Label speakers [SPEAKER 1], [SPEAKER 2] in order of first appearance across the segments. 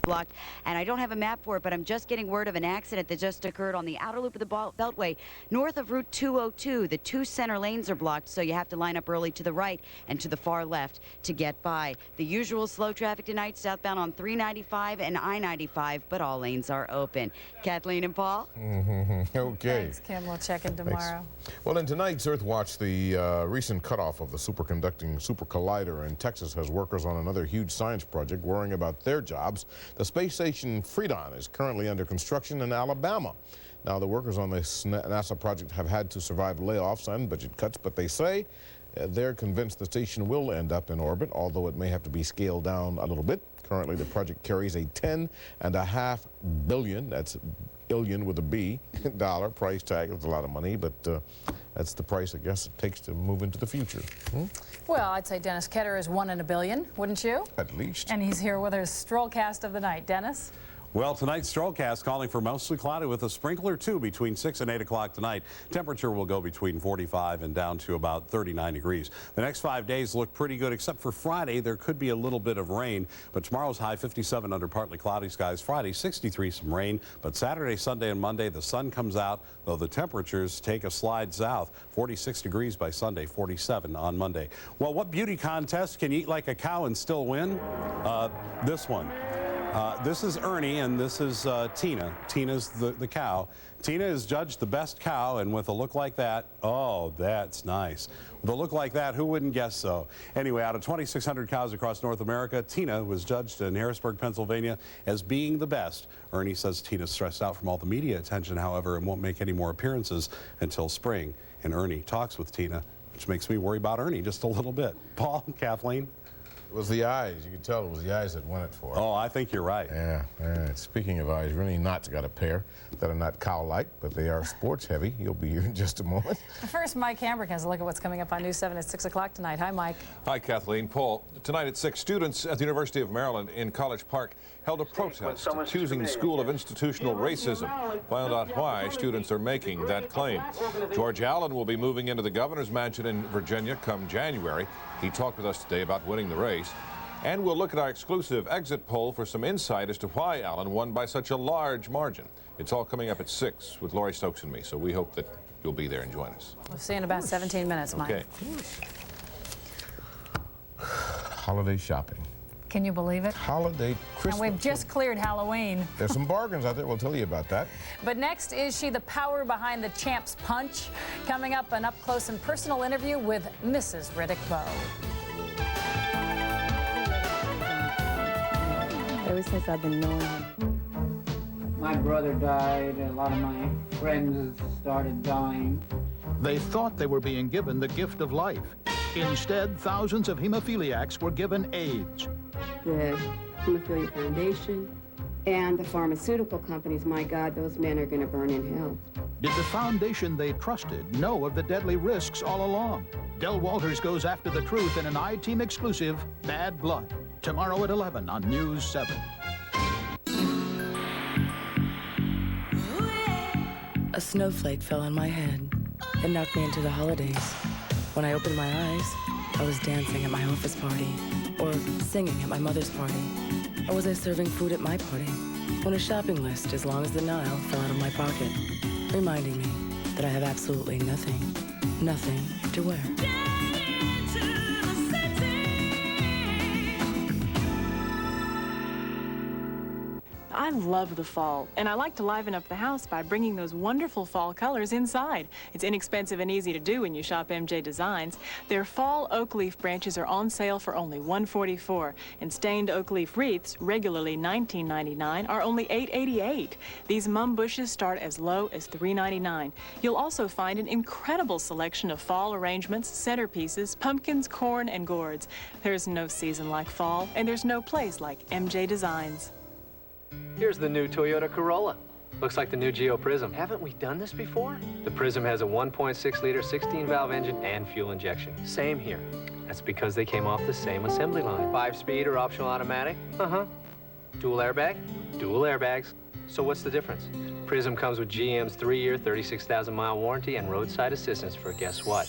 [SPEAKER 1] blocked. And I don't have a map for it, but I'm just getting word of an accident that just occurred on the outer loop of the Beltway north of Route 202. The two center lanes are blocked, so you have to line up early to the right and to the far left to get by. The usual slow traffic tonight southbound on 395 and I-95, but all lanes are open. Kathleen and Paul?
[SPEAKER 2] Okay.
[SPEAKER 3] Thanks, Kim. We'll check in tomorrow.
[SPEAKER 2] Thanks. Well, in tonight's Earth Watch, the recent cutoff of the superconducting super collider in Texas has workers on another huge science project worrying about their jobs. The space station Freedon is currently under construction in Alabama. Now, the workers on this NASA project have had to survive layoffs and budget cuts, but they say they're convinced the station will end up in orbit, although it may have to be scaled down a little bit. Currently, the project carries a $10.5 billion, that's billion with a B, dollar price tag. It's a lot of money, but that's the price, I guess, it takes to move into the future.
[SPEAKER 3] Well, I'd say Dennis Ketterer is 1 in a billion, wouldn't you?
[SPEAKER 2] At least.
[SPEAKER 3] And he's here with his Strollcast of the night. Dennis?
[SPEAKER 4] Well, tonight's Strollcast calling for mostly cloudy with a sprinkle or two between 6 and 8 o'clock tonight. Temperature will go between 45 and down to about 39 degrees. The next 5 days look pretty good, except for Friday. There could be a little bit of rain, but tomorrow's high 57 under partly cloudy skies. Friday, 63, some rain, but Saturday, Sunday, and Monday, the sun comes out, though the temperatures take a slide south. 46 degrees by Sunday, 47 on Monday. Well, what beauty contest can you eat like a cow and still win? This one. This is Ernie, and this is Tina. Tina's the cow. Tina is judged the best cow, and with a look like that, oh, that's nice. With a look like that, who wouldn't guess so? Anyway, out of 2,600 cows across North America, Tina was judged in Harrisburg, Pennsylvania, as being the best. Ernie says Tina's stressed out from all the media attention, however, and won't make any more appearances until spring. And Ernie talks with Tina, which makes me worry about Ernie just a little bit. Paul, Kathleen?
[SPEAKER 2] It was the eyes. You could tell it was the eyes that won it for her.
[SPEAKER 4] Oh, I think you're right.
[SPEAKER 2] Yeah. Speaking of eyes, Rene Knott's got a pair that are not cow-like, but they are sports-heavy. He'll be here in just a moment.
[SPEAKER 3] First, Mike Hambrick has a look at what's coming up on News 7 at 6 o'clock tonight. Hi, Mike.
[SPEAKER 5] Hi, Kathleen. Paul, tonight at 6, students at the University of Maryland in College Park held a protest accusing the school of institutional racism. Find out why students are making that claim. George Allen will be moving into the governor's mansion in Virginia come January. He talked with us today about winning the race. And we'll look at our exclusive exit poll for some insight as to why Allen won by such a large margin. It's all coming up at 6 with Laurie Stokes and me, so we hope that you'll be there and join us.
[SPEAKER 3] We'll see you in about 17 minutes, Mike.
[SPEAKER 5] Okay.
[SPEAKER 2] Holiday shopping.
[SPEAKER 3] Can you believe it?
[SPEAKER 2] Holiday Christmas.
[SPEAKER 3] And we've just cleared Halloween.
[SPEAKER 2] There's some bargains out there. We'll tell you about that.
[SPEAKER 3] But next, is she the power behind the champ's punch? Coming up, an up-close and personal interview with Mrs. Riddick Bowe.
[SPEAKER 6] Ever since I've been knowing him.
[SPEAKER 7] My brother died, and a lot of my friends started dying.
[SPEAKER 8] They thought they were being given the gift of life. Instead, thousands of hemophiliacs were given AIDS.
[SPEAKER 6] The Hemophilia Foundation and the pharmaceutical companies, my God, those men are going to burn in hell.
[SPEAKER 8] Did the foundation they trusted know of the deadly risks all along? Del Walters goes after the truth in an I-Team exclusive, Bad Blood. Tomorrow at 11 on News 7.
[SPEAKER 9] A snowflake fell on my head. It knocked me into the holidays. When I opened my eyes, I was dancing at my office party, or singing at my mother's party, or was I serving food at my party, when a shopping list as long as the Nile fell out of my pocket, reminding me that I have absolutely nothing to wear.
[SPEAKER 10] I love the fall, and I like to liven up the house by bringing those wonderful fall colors inside. It's inexpensive and easy to do when you shop MJ Designs. Their fall oak leaf branches are on sale for only $144, and stained oak leaf wreaths, regularly $19.99, are only $8.88. These mum bushes start as low as $3.99. You'll also find an incredible selection of fall arrangements, centerpieces, pumpkins, corn, and gourds. There's no season like fall, and there's no place like MJ Designs.
[SPEAKER 11] Here's the new Toyota Corolla. Looks like the new Geo Prism. Haven't we done this before? The Prism has a 1.6-liter 16-valve engine and fuel injection. Same here. That's because they came off the same assembly line. 5-speed or optional automatic? Uh-huh. Dual airbag? Dual airbags. So what's the difference? Prism comes with GM's 3-year, 36,000-mile warranty and roadside assistance for, guess what?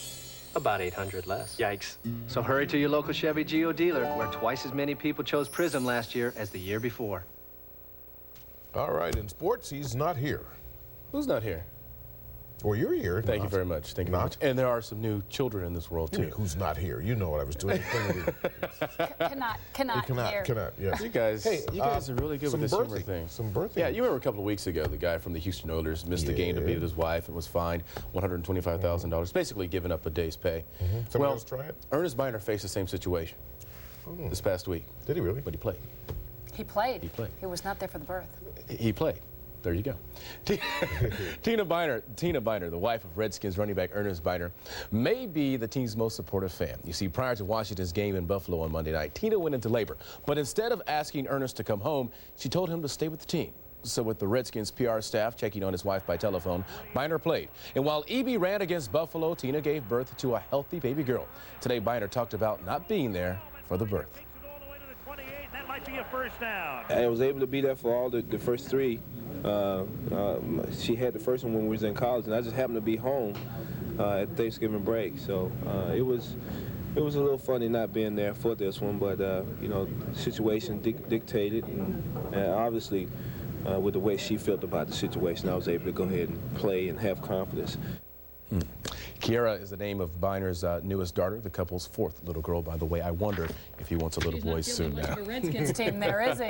[SPEAKER 11] About 800 less. Yikes. So hurry to your local Chevy Geo dealer, where twice as many people chose Prism last year as the year before.
[SPEAKER 2] All right, in sports, he's not here.
[SPEAKER 12] Who's not here?
[SPEAKER 2] Well, you're here.
[SPEAKER 12] Thank you very much. Thank you very much. And there are some new children in this world, too.
[SPEAKER 2] Who's not here? You know what I was doing.
[SPEAKER 3] Cannot.
[SPEAKER 2] Yes.
[SPEAKER 12] You guys are really good with this humor thing.
[SPEAKER 2] Some birthday.
[SPEAKER 12] Yeah, you remember a couple of weeks ago, the guy from the Houston Oilers missed the game to be with his wife and was fined $125,000, basically giving up a day's pay.
[SPEAKER 2] Someone else try it?
[SPEAKER 12] Ernest Biner faced the same situation this past week.
[SPEAKER 2] Did he really?
[SPEAKER 12] But he played.
[SPEAKER 3] He played.
[SPEAKER 12] He played.
[SPEAKER 3] He was not there for the birth.
[SPEAKER 12] He played. There you go. Tina Biner, the wife of Redskins running back Ernest Biner, may be the team's most supportive fan. You see, prior to Washington's game in Buffalo on Monday night, Tina went into labor. But instead of asking Ernest to come home, she told him to stay with the team. So with the Redskins PR staff checking on his wife by telephone, Biner played. And while EB ran against Buffalo, Tina gave birth to a healthy baby girl. Today, Biner talked about not being there for the birth.
[SPEAKER 13] Be a first down.
[SPEAKER 14] I was able to be there for all the first three. She had the first one when we was in college, and I just happened to be home at Thanksgiving break. So it was a little funny not being there for this one, but you know, the situation dictated, and obviously with the way she felt about the situation, I was able to go ahead and play and have confidence.
[SPEAKER 12] Kiara is the name of Biner's newest daughter, the couple's fourth little girl, by the way. I wonder if he wants a little boy soon now.
[SPEAKER 3] He's not feeling much of a Redskins team there, is he?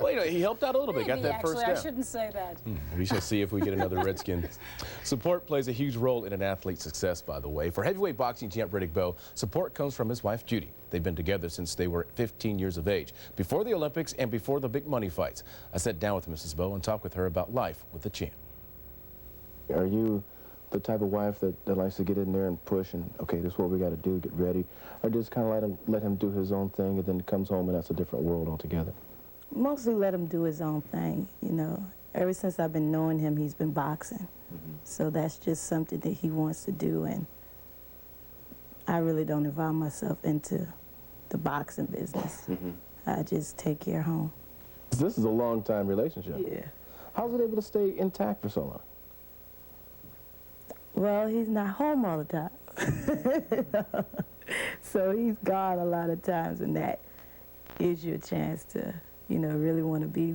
[SPEAKER 12] Well, you know, he helped out a little bit, got that first down.
[SPEAKER 3] I shouldn't say that.
[SPEAKER 12] We shall see if we get another Redskins. Support plays a huge role in an athlete's success, by the way. For heavyweight boxing champ Riddick Bowe, support comes from his wife, Judy. They've been together since they were 15 years of age, before the Olympics and before the big money fights. I sat down with Mrs. Bowe and talked with her about life with the champ.
[SPEAKER 15] Are you the type of wife that likes to get in there and push and, okay, this is what we got to do, get ready, or just kind of let him do his own thing and then comes home and that's a different world altogether?
[SPEAKER 16] Mostly let him do his own thing, you know. Ever since I've been knowing him, he's been boxing. So that's just something that he wants to do, and I really don't involve myself into the boxing business. I just take care of home.
[SPEAKER 15] This is a long-time relationship.
[SPEAKER 16] Yeah.
[SPEAKER 15] How's it able to stay intact for so long?
[SPEAKER 16] Well, he's not home all the time. So he's gone a lot of times, and that is your chance to, you know, really want to be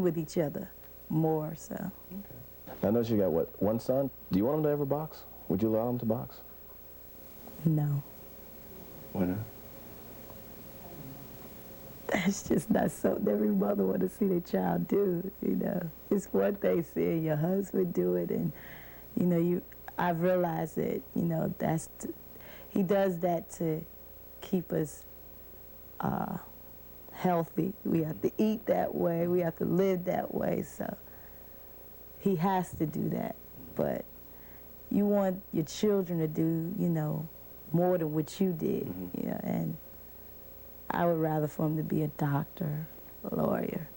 [SPEAKER 16] with each other more, so.
[SPEAKER 15] Okay. I know you got, what, one son? Do you want him to ever box? Would you allow him to box?
[SPEAKER 16] No.
[SPEAKER 15] Why not?
[SPEAKER 16] That's just not something every mother want to see their child do, you know. It's one thing seeing your husband do it, and, you know, I've realized that, you know, he does that to keep us healthy. We have to eat that way. We have to live that way. So he has to do that. But you want your children to do, you know, more than what you did. You know, and I would rather for him to be a doctor, a lawyer.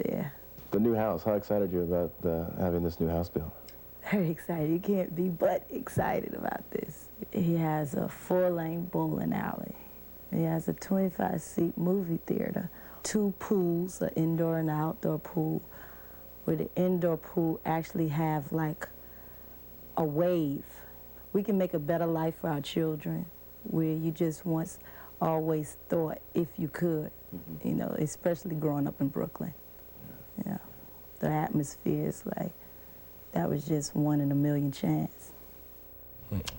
[SPEAKER 16] Yeah.
[SPEAKER 15] The new house. How excited are you about having this new house built?
[SPEAKER 16] Very excited. You can't be but excited about this. He has a 4-lane bowling alley. He has a 25-seat movie theater, 2 pools, an indoor and outdoor pool, where the indoor pool actually have like a wave. We can make a better life for our children, where you just once always thought if you could, you know, especially growing up in Brooklyn. Yeah. The atmosphere is like, that was just 1 in a million chance.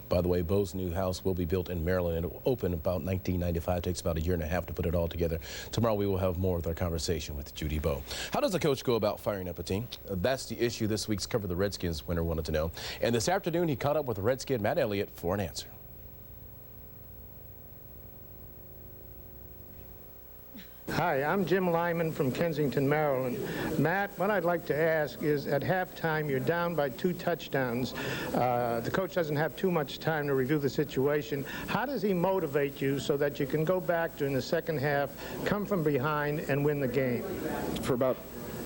[SPEAKER 12] By the way, Bowe's new house will be built in Maryland, and it will open about 1995. It takes about a year and a half to put it all together. Tomorrow we will have more with our conversation with Judy Bowe. How does a coach go about firing up a team? That's the issue this week's Cover the Redskins winner wanted to know. And this afternoon he caught up with Redskin Matt Elliot for an answer.
[SPEAKER 17] Hi, I'm Jim Lyman from Kensington, Maryland. Matt, what I'd like to ask is, at halftime, you're down by 2 touchdowns. The coach doesn't have too much time to review the situation. How does he motivate you so that you can go back during the second half, come from behind, and win the game?
[SPEAKER 18] For about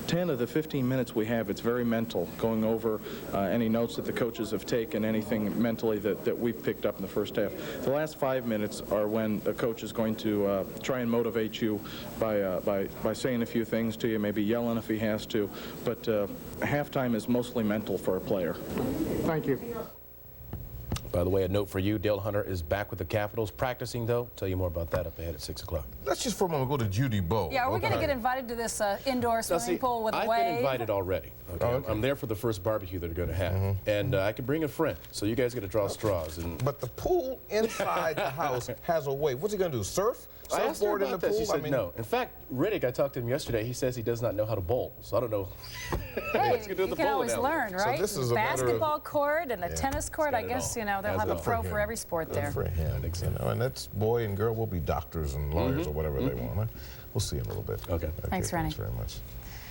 [SPEAKER 18] 10 of the 15 minutes we have, it's very mental, going over any notes that the coaches have taken, anything mentally that we've picked up in the first half. The last 5 minutes are when the coach is going to try and motivate you by saying a few things to you, maybe yelling if he has to, but halftime is mostly mental for a player.
[SPEAKER 17] Thank you.
[SPEAKER 12] By the way, a note for you, Dale Hunter is back with the Capitals practicing, though. Tell you more about that up ahead at 6 o'clock.
[SPEAKER 2] Let's just for a moment go to Judy Bowe.
[SPEAKER 3] Yeah, are we going to get invited to this indoor swimming pool with a wave?
[SPEAKER 12] I've been invited already. Okay?
[SPEAKER 2] Oh, okay.
[SPEAKER 12] I'm there for the first barbecue they're going to have. And I can bring a friend, so you guys got to draw straws.
[SPEAKER 2] But the pool inside the house has a wave. What's he going to do, surf?
[SPEAKER 12] I asked her
[SPEAKER 2] Surfboard in the
[SPEAKER 12] about that.
[SPEAKER 2] pool?
[SPEAKER 12] She said no. In fact, Riddick, I talked to him yesterday. He says he does not know how to bowl. So I don't know.
[SPEAKER 3] Hey, you can always learn, right?
[SPEAKER 2] So this is a
[SPEAKER 3] basketball court and a tennis court. I guess, you know, they'll have a pro for every sport there.
[SPEAKER 2] For him, you know, and that's boy and girl will be doctors and lawyers or whatever they want. We'll see in a little bit.
[SPEAKER 12] Okay.
[SPEAKER 3] Thanks, Rene.
[SPEAKER 2] Thanks very much.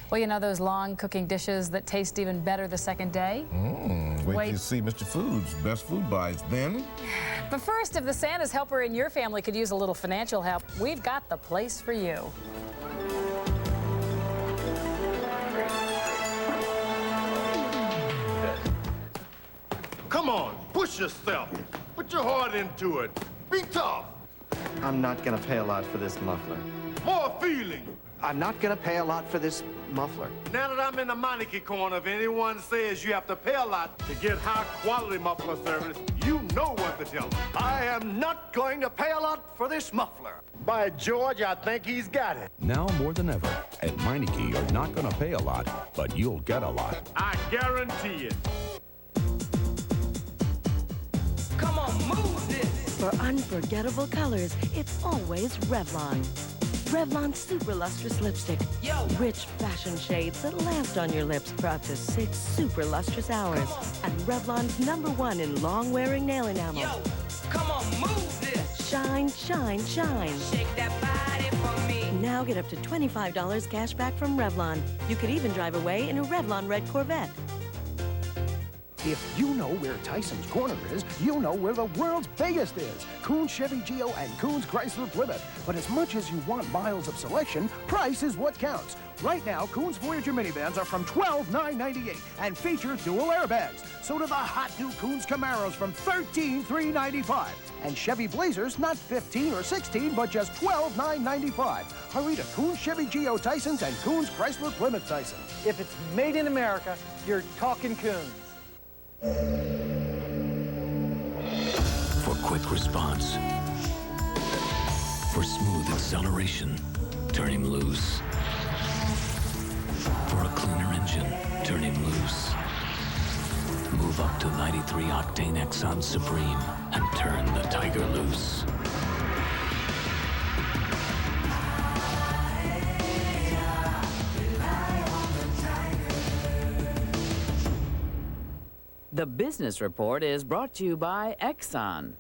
[SPEAKER 3] Well, you know those long cooking dishes that taste even better the second day?
[SPEAKER 2] Wait till you see Mr. Food's best food buys then.
[SPEAKER 3] But first, if the Santa's helper in your family could use a little financial help, we've got the place for you.
[SPEAKER 19] Come on, push yourself. Put your heart into it. Be tough.
[SPEAKER 20] I'm not gonna pay a lot for this muffler.
[SPEAKER 19] More feeling.
[SPEAKER 20] I'm not gonna pay a lot for this muffler.
[SPEAKER 19] Now that I'm in the Meineke corner, if anyone says you have to pay a lot to get high-quality muffler service, you know what to tell them.
[SPEAKER 20] I am not going to pay a lot for this muffler.
[SPEAKER 19] By George, I think he's got it.
[SPEAKER 21] Now more than ever, at Meineke, you're not going to pay a lot, but you'll get a lot.
[SPEAKER 19] I guarantee it.
[SPEAKER 22] Come on, move this!
[SPEAKER 23] For unforgettable colors, it's always Revlon. Revlon Super Lustrous Lipstick.
[SPEAKER 22] Yo.
[SPEAKER 23] Rich fashion shades that last on your lips for up to 6 super lustrous hours. And Revlon's #1 in long-wearing nail enamel.
[SPEAKER 22] Yo, come on, move this!
[SPEAKER 23] Shine, shine, shine.
[SPEAKER 22] Shake that body for me.
[SPEAKER 23] Now get up to $25 cash back from Revlon. You could even drive away in a Revlon red Corvette.
[SPEAKER 8] If you know where Tyson's Corner is, you'll know where the world's biggest is. Koons Chevy Geo and Koons Chrysler Plymouth. But as much as you want miles of selection, price is what counts. Right now, Koons Voyager minivans are from $12,998 and feature dual airbags. So do the hot new Koons Camaros from $13,395. And Chevy Blazers, not $15 or $16, but just $12,995. Hurry to Koons Chevy Geo Tyson's and Koons Chrysler Plymouth Tyson.
[SPEAKER 24] If it's made in America, you're talking Koons.
[SPEAKER 25] For quick response, for smooth acceleration, turn him loose. For a cleaner engine, turn him loose. Move up to 93 octane Exxon Supreme and turn the Tiger loose.
[SPEAKER 26] The Business Report is brought to you by Exxon.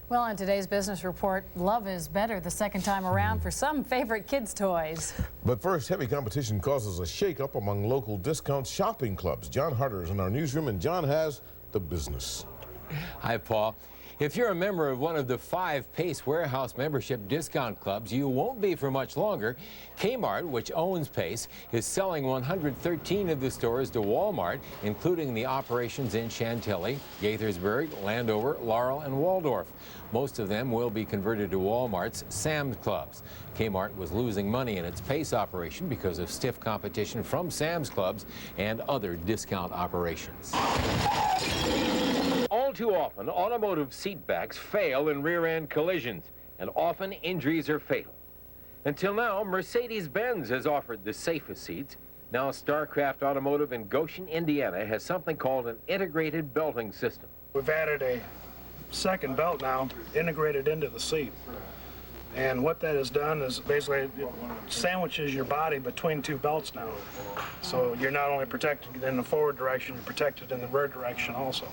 [SPEAKER 3] Well, on today's Business Report, love is better the second time around for some favorite kids' toys.
[SPEAKER 2] But first, heavy competition causes a shakeup among local discount shopping clubs. John Harder is in our newsroom, and John has the business.
[SPEAKER 27] Hi, Paul. If you're a member of one of the 5 Pace Warehouse membership discount clubs, you won't be for much longer. Kmart, which owns Pace, is selling 113 of the stores to Walmart, including the operations in Chantilly, Gaithersburg, Landover, Laurel, and Waldorf. Most of them will be converted to Walmart's Sam's Clubs. Kmart was losing money in its Pace operation because of stiff competition from Sam's Clubs and other discount operations.
[SPEAKER 28] All too often, automotive seatbacks fail in rear-end collisions, and often injuries are fatal. Until now, Mercedes-Benz has offered the safest seats. Now, StarCraft Automotive in Goshen, Indiana, has something called an integrated belting system.
[SPEAKER 29] We've added a second belt now, integrated into the seat. And what that has done is basically it sandwiches your body between 2 belts now. So you're not only protected in the forward direction, you're protected in the rear direction also.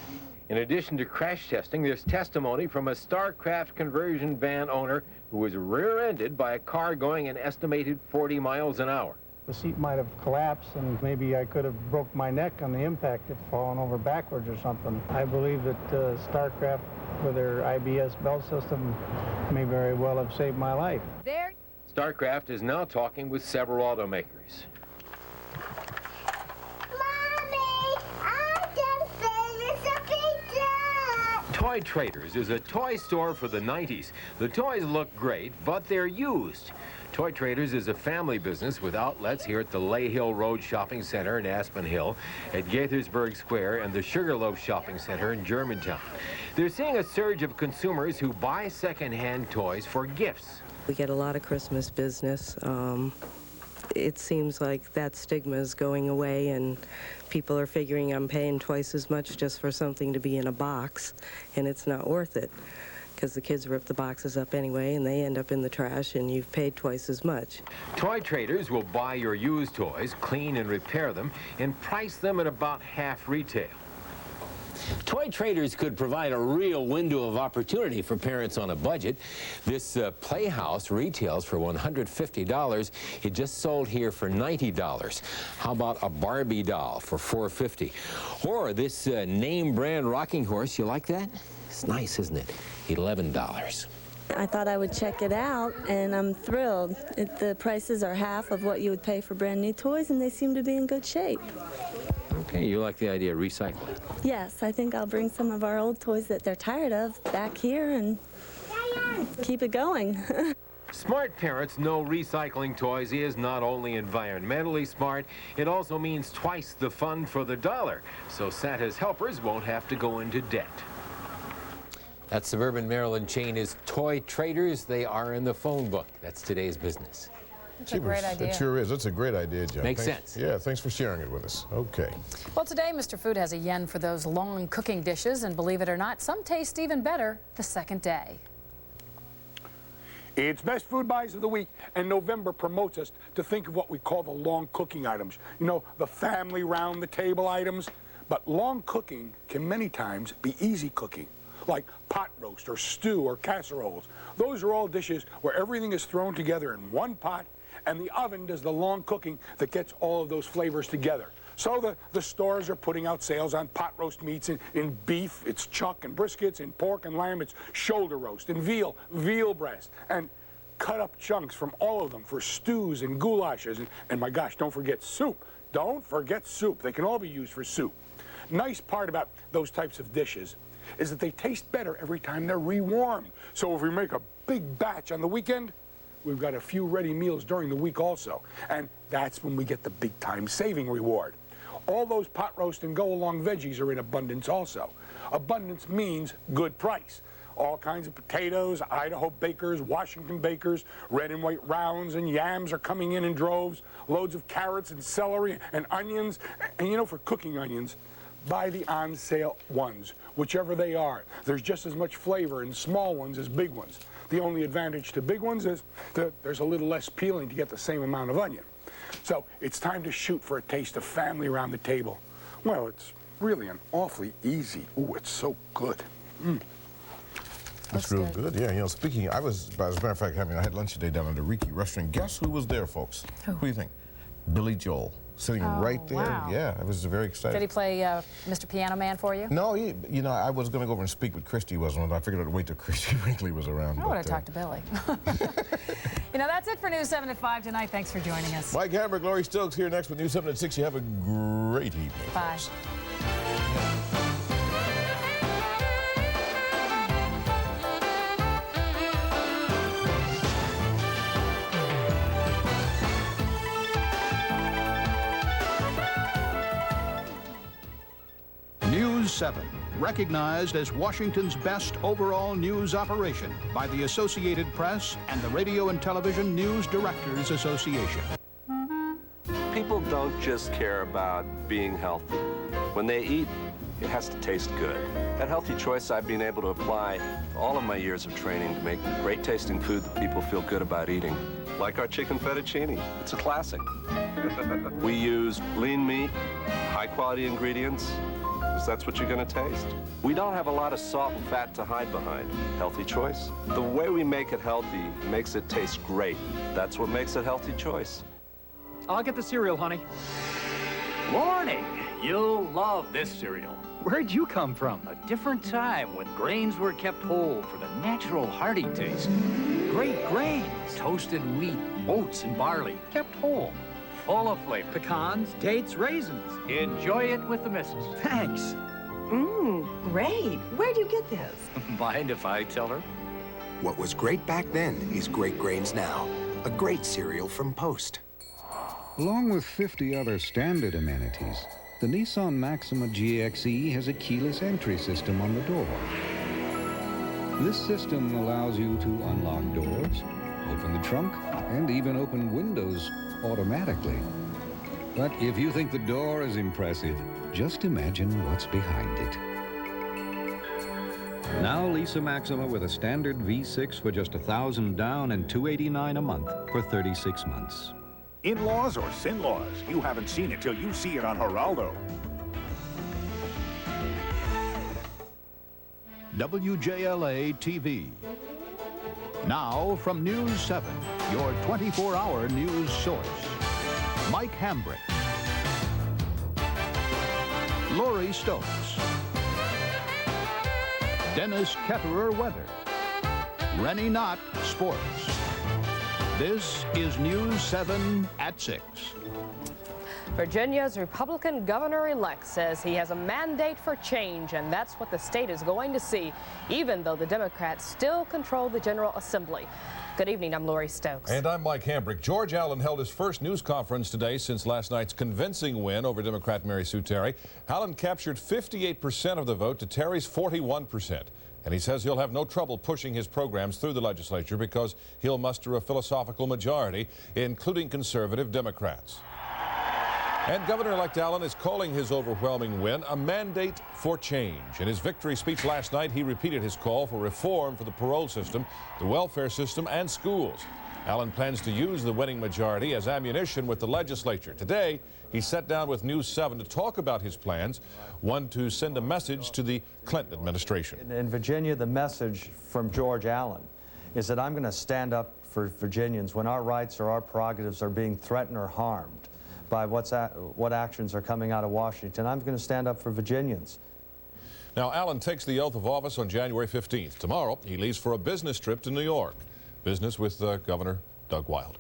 [SPEAKER 28] In addition to crash testing, there's testimony from a StarCraft conversion van owner who was rear-ended by a car going an estimated 40 miles an hour.
[SPEAKER 30] The seat might have collapsed, and maybe I could have broke my neck on the impact if fallen over backwards or something. I believe that StarCraft, with their IBS belt system, may very well have saved my life.
[SPEAKER 28] StarCraft is now talking with several automakers. Toy Traders is a toy store for the 90s. The toys look great, but they're used. Toy Traders is a family business with outlets here at the Lay Hill Road Shopping Center in Aspen Hill, at Gaithersburg Square, and the Sugarloaf Shopping Center in Germantown. They're seeing a surge of consumers who buy second-hand toys for gifts.
[SPEAKER 1] We get a lot of Christmas business. It seems like that stigma is going away, and people are figuring I'm paying twice as much just for something to be in a box, and it's not worth it, because the kids rip the boxes up anyway, and they end up in the trash, and you've paid twice as much.
[SPEAKER 28] Toy Traders will buy your used toys, clean and repair them, and price them at about half retail.
[SPEAKER 27] Toy Traders could provide a real window of opportunity for parents on a budget. This Playhouse retails for $150. It just sold here for $90. How about a Barbie doll for $450? Or this name brand rocking horse, you like that? It's nice, isn't it? $11.
[SPEAKER 4] I thought I would check it out, and I'm thrilled. The prices are half of what you would pay for brand new toys, and they seem to be in good shape.
[SPEAKER 27] Okay, you like the idea of recycling?
[SPEAKER 4] Yes, I think I'll bring some of our old toys that they're tired of back here and keep it going.
[SPEAKER 28] Smart parents know recycling toys is not only environmentally smart, it also means twice the fun for the dollar, so Santa's helpers won't have to go into debt.
[SPEAKER 27] That suburban Maryland chain is Toy Traders. They are in the phone book. That's today's business.
[SPEAKER 3] It's a great idea.
[SPEAKER 2] It sure is. It's a great idea, John.
[SPEAKER 27] Makes sense.
[SPEAKER 2] Yeah, thanks for sharing it with us. Okay.
[SPEAKER 3] Well, today, Mr. Food has a yen for those long cooking dishes, and believe it or not, some taste even better the second day.
[SPEAKER 5] It's Best Food Buys of the Week, and November promotes us to think of what we call the long cooking items. You know, the family round the table items. But long cooking can many times be easy cooking, like pot roast or stew or casseroles. Those are all dishes where everything is thrown together in one pot, and the oven does the long cooking that gets all of those flavors together. So the stores are putting out sales on pot roast meats. In beef, it's chuck and briskets. In pork and lamb, it's shoulder roast. In veal breast. And cut up chunks from all of them for stews and goulashes. And my gosh, don't forget soup. Don't forget soup. They can all be used for soup. Nice part about those types of dishes is that they taste better every time they're rewarmed. So if we make a big batch on the weekend, we've got a few ready meals during the week also. And that's when we get the big time saving reward. All those pot roast and go-along veggies are in abundance also. Abundance means good price. All kinds of potatoes, Idaho bakers, Washington bakers, red and white rounds and yams are coming in droves, loads of carrots and celery and onions. And you know, for cooking onions, buy the on-sale ones, whichever they are. There's just as much flavor in small ones as big ones. The only advantage to big ones is that there's a little less peeling to get the same amount of onion. So it's time to shoot for a taste of family around the table. Well, it's really an awfully easy. Ooh, it's so good.
[SPEAKER 2] That's real good. Yeah, you know, speaking, as a matter of fact, I had lunch today down at the Riki restaurant. Guess who was there, folks? Who do you think? Billy Joel. Sitting right there.
[SPEAKER 3] Wow.
[SPEAKER 2] Yeah, I was very excited.
[SPEAKER 3] Did he play Mr. Piano Man for you?
[SPEAKER 2] No, you know, I was going to go over and speak with Christy, wasn't it? I figured I'd wait till Christy Brinkley was around.
[SPEAKER 3] I would have talked to Billy. You know, that's it for News 7 at 5 tonight. Thanks for joining us.
[SPEAKER 2] Mike Hamburg, Laurie Stokes here next with News 7 at 6. You have a great evening.
[SPEAKER 3] Bye.
[SPEAKER 6] News 7, recognized as Washington's best overall news operation by the Associated Press and the Radio and Television News Directors Association.
[SPEAKER 7] People don't just care about being healthy. When they eat, it has to taste good. At Healthy Choice, I've been able to apply all of my years of training to make great tasting food that people feel good about eating. Like our chicken fettuccine. It's a classic. We use lean meat, high quality ingredients, because that's what you're going to taste. We don't have a lot of salt and fat to hide behind. Healthy Choice. The way we make it healthy makes it taste great. That's what makes it Healthy Choice.
[SPEAKER 9] I'll get the cereal, honey. Morning. You'll love this cereal. Where'd you come from? A different time when grains were kept whole for the natural hearty taste. Great grains, toasted wheat, oats, and barley, kept whole. Full of flavor. Pecans, dates, raisins. Enjoy it with the missus. Thanks.
[SPEAKER 10] Great. Where'd you get this?
[SPEAKER 9] Mind if I tell her?
[SPEAKER 11] What was great back then is great grains now. a great cereal from Post.
[SPEAKER 12] Along with 50 other standard amenities, the Nissan Maxima GXE has a keyless entry system on the door. This system allows you to unlock doors, open the trunk, and even open windows automatically. But if you think the door is impressive, just imagine what's behind it. Now lease a Maxima with a standard V6 for just $1,000 down and $289 a month for 36 months.
[SPEAKER 13] In-laws or sin-laws, you haven't seen it till you see it on Geraldo.
[SPEAKER 6] WJLA TV. Now from News 7, your 24-hour news source. Mike Hambrick, Lori Stokes, Dennis Ketterer weather, Rene Knott sports. This is News 7 at 6.
[SPEAKER 14] Virginia's Republican governor-elect says he has a mandate for change, and that's what the state is going to see, even though the Democrats still control the General Assembly. Good evening, I'm Lori Stokes.
[SPEAKER 15] And I'm Mike Hambrick. George Allen held his first news conference today since last night's convincing win over Democrat Mary Sue Terry. Allen captured 58% of the vote to Terry's 41%. And he says he'll have no trouble pushing his programs through the legislature because he'll muster a philosophical majority, including conservative Democrats. And Governor-elect Allen is calling his overwhelming win a mandate for change. In his victory speech last night, he repeated his call for reform for the parole system, the welfare system, and schools. Allen plans to use the winning majority as ammunition with the legislature. Today, he sat down with News 7 to talk about his plans, one to send a message to the Clinton administration.
[SPEAKER 16] In Virginia, the message from George Allen is that I'm going to stand up for Virginians when our rights or our prerogatives are being threatened or harmed by what actions are coming out of Washington. I'm going to stand up for Virginians.
[SPEAKER 15] Now, Allen takes the oath of office on January 15th. Tomorrow, he leaves for a business trip to New York. Business with Governor Doug Wilder.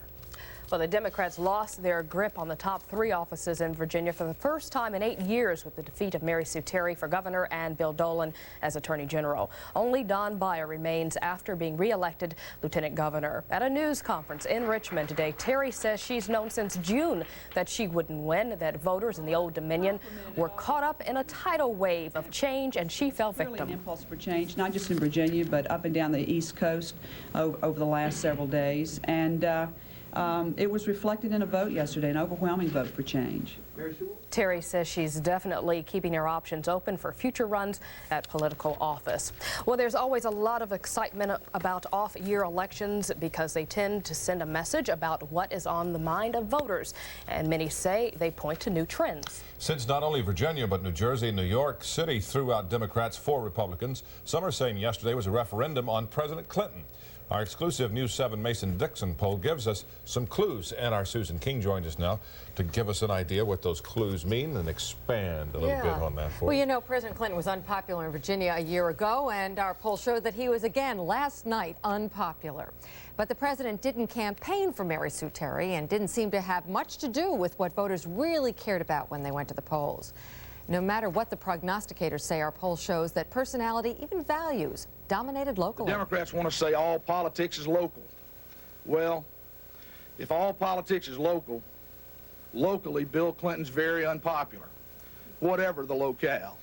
[SPEAKER 14] Well, the Democrats lost their grip on the top 3 offices in Virginia for the first time in 8 years with the defeat of Mary Sue Terry for governor and Bill Dolan as attorney general. Only Don Beyer remains after being reelected lieutenant governor. At a news conference in Richmond today, Terry says she's known since June that she wouldn't win, that voters in the Old Dominion were caught up in a tidal wave of change, and she fell victim.
[SPEAKER 17] Really an impulse for change, not just in Virginia, but up and down the East Coast over the last several days. And it was reflected in a vote yesterday, an overwhelming vote for change.
[SPEAKER 14] Terry says she's definitely keeping her options open for future runs at political office. Well, there's always a lot of excitement about off-year elections because they tend to send a message about what is on the mind of voters, and many say they point to new trends.
[SPEAKER 15] Since not only Virginia, but New Jersey and New York City threw out Democrats for Republicans, some are saying yesterday was a referendum on President Clinton. Our exclusive News 7 Mason-Dixon poll gives us some clues, and our Susan King joins us now to give us an idea what those clues mean and expand a little bit on that for us.
[SPEAKER 18] Well, you know, President Clinton was unpopular in Virginia a year ago, and our poll showed that he was again last night unpopular. But the president didn't campaign for Mary Sue Terry and didn't seem to have much to do with what voters really cared about when they went to the polls. No matter what the prognosticators say, our poll shows that personality, even values, dominated locally.
[SPEAKER 20] The Democrats want to say all politics is local. Well, if all politics is local, locally Bill Clinton's very unpopular, whatever the locale.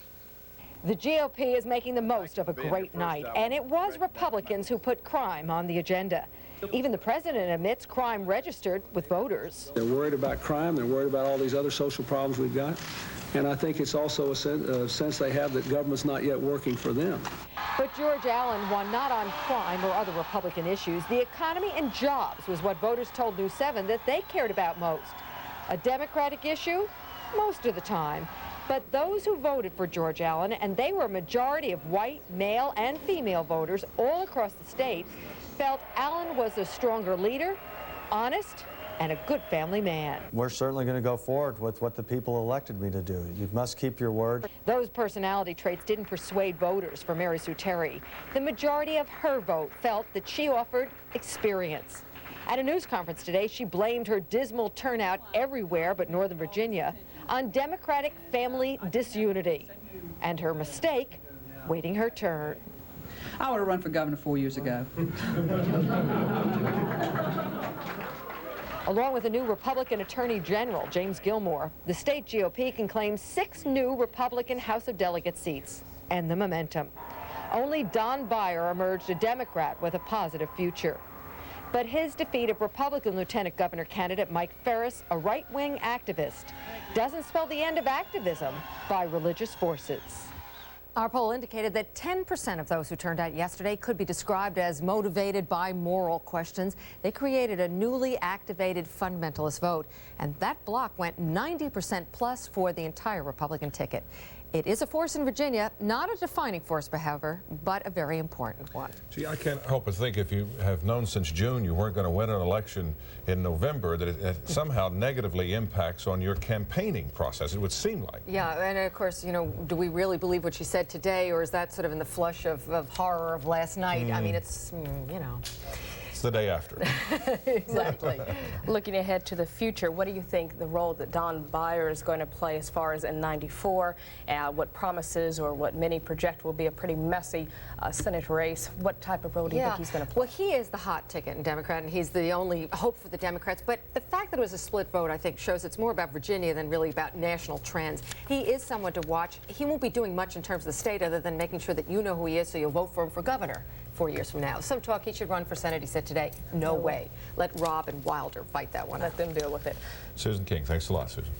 [SPEAKER 21] The GOP is making the most of a great night, and it was Republicans who put crime on the agenda. Even the president admits crime registered with voters.
[SPEAKER 31] They're worried about crime. They're worried about all these other social problems we've got. And I think it's also a sense they have that government's not yet working for them.
[SPEAKER 21] But George Allen won not on crime or other Republican issues. The economy and jobs was what voters told News 7 that they cared about most. A Democratic issue? Most of the time. But those who voted for George Allen, and they were a majority of white, male, and female voters all across the state, felt Allen was a stronger leader, honest, and a good family man.
[SPEAKER 16] We're certainly going to go forward with what the people elected me to do. You must keep your word.
[SPEAKER 21] Those personality traits didn't persuade voters for Mary Sue Terry. The majority of her vote felt that she offered experience. At a news conference today, she blamed her dismal turnout everywhere but Northern Virginia on Democratic family disunity and her mistake waiting her turn.
[SPEAKER 17] I would have run for governor 4 years ago.
[SPEAKER 21] Along with a new Republican Attorney General, James Gilmore, the state GOP can claim 6 new Republican House of Delegates seats and the momentum. Only Don Beyer emerged a Democrat with a positive future. But his defeat of Republican Lieutenant Governor candidate Mike Ferris, a right-wing activist, doesn't spell the end of activism by religious forces.
[SPEAKER 18] Our poll indicated that 10% of those who turned out yesterday could be described as motivated by moral questions. They created a newly activated fundamentalist vote, and that bloc went 90% plus for the entire Republican ticket. It is a force in Virginia, not a defining force, however, but a very important one.
[SPEAKER 15] Gee, I can't help but think if you have known since June you weren't going to win an election in November, that it somehow negatively impacts on your campaigning process, it would seem like.
[SPEAKER 18] Yeah, and of course, you know, do we really believe what she said today, or is that sort of in the flush of horror of last night? I mean, it's, you know.
[SPEAKER 15] The day after.
[SPEAKER 14] Exactly. Looking ahead to the future, what do you think the role that Don Beyer is going to play as far as in '94, what promises or what many project will be a pretty messy Senate race? What type of role do you think he's going to play?
[SPEAKER 18] Well, he is the hot ticket in Democrat, and he's the only hope for the Democrats. But the fact that it was a split vote, I think, shows it's more about Virginia than really about national trends. He is someone to watch. He won't be doing much in terms of the state other than making sure that you know who he is so you'll vote for him for governor 4 years from now. Some talk he should run for Senate, he said today. No way. Let Rob and Wilder fight that one out.
[SPEAKER 14] Let them deal with it.
[SPEAKER 15] Susan King, thanks a lot, Susan.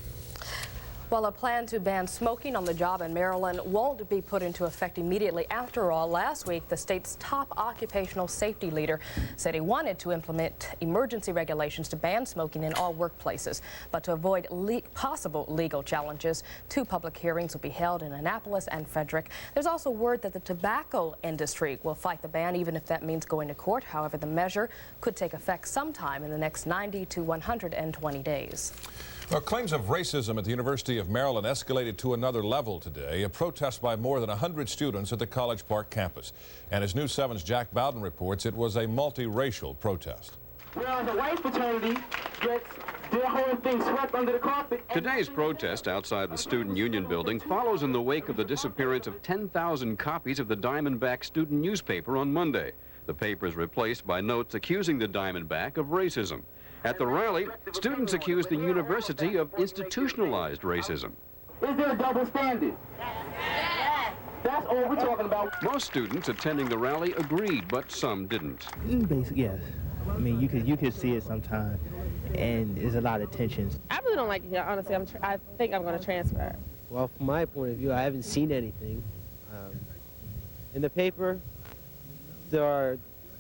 [SPEAKER 14] Well, a plan to ban smoking on the job in Maryland won't be put into effect immediately. After all, last week, the state's top occupational safety leader said he wanted to implement emergency regulations to ban smoking in all workplaces. But to avoid possible legal challenges, 2 public hearings will be held in Annapolis and Frederick. There's also word that the tobacco industry will fight the ban, even if that means going to court. However, the measure could take effect sometime in the next 90 to 120 days.
[SPEAKER 15] Well, claims of racism at the University of Maryland escalated to another level today, a protest by more than 100 students at the College Park campus. And as News 7's Jack Bowden reports, it was a multiracial protest.
[SPEAKER 1] Well, the white fraternity gets their whole thing swept under the carpet.
[SPEAKER 4] Today's protest outside the Student Union building follows in the wake of the disappearance of 10,000 copies of the Diamondback student newspaper on Monday. The paper is replaced by notes accusing the Diamondback of racism. At the rally, students accused the university of institutionalized racism.
[SPEAKER 1] Is there a double standard? Yes. That's all we're talking about.
[SPEAKER 4] Most students attending the rally agreed, but some didn't.
[SPEAKER 8] Basically, yes. I mean, you could see it sometimes, and there's a lot of tensions.
[SPEAKER 19] I really don't like it here, honestly. I think I'm going to transfer.
[SPEAKER 8] Well, from my point of view, I haven't seen anything. In the paper, there are